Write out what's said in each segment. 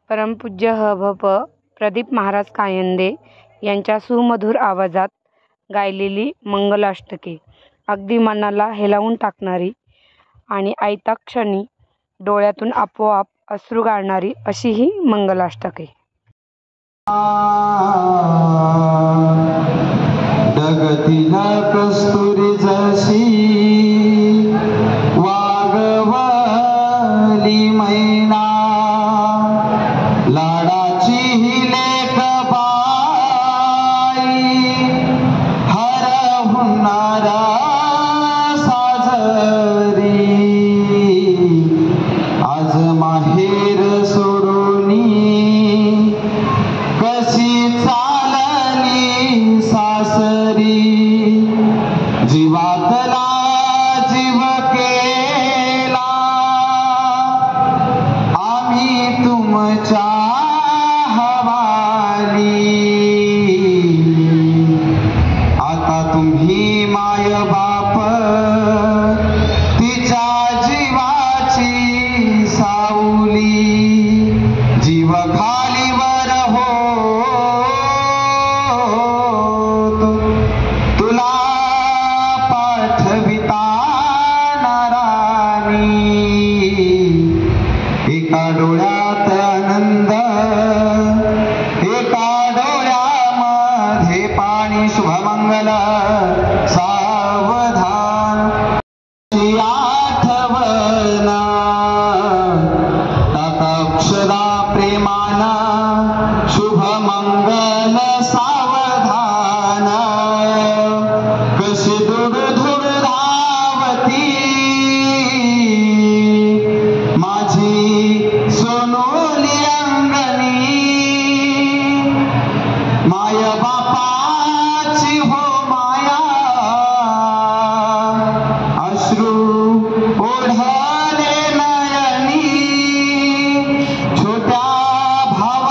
परमपूज्य ह.भ.प. प्रदीप महाराज कायंदे यांच्या सुमधुर आवाजात गायलेली मंगलाष्टके अगदी मनाला हेलावून टाकणारी आणि आयताक्षणी डोळ्यातून आपोआप अश्रू गाळणारी अशी ही मंगलाष्टके. जगतील कस्तुरी जशी वागवली मैना, लाडाची ही लेक बाई हरहुनारा साजरी. आज माहेर सोडूनी कशी चालली सासरी, जीवातला जीव केला आम्ही तुमच्या हवाली. आता तुम्ही माय बाप तिच्या जीवाची सावली, जीव खालीवर होत तुला पाठविता नारायणी. एका डोळ्यात आनंद एका डोळ्यामध्ये पाणी, शुभमंगल सावधान आठवण टाकाक्षरा प्रेमाना, शुभमंगल सावधान. कशी दुडधुड धावती माझी सोनोली अंगणी, माय बापाची हो माया, अश्रू ओढले नयनी. छोट्या भावा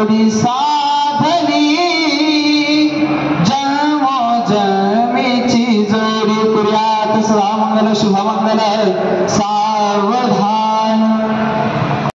थोडी सा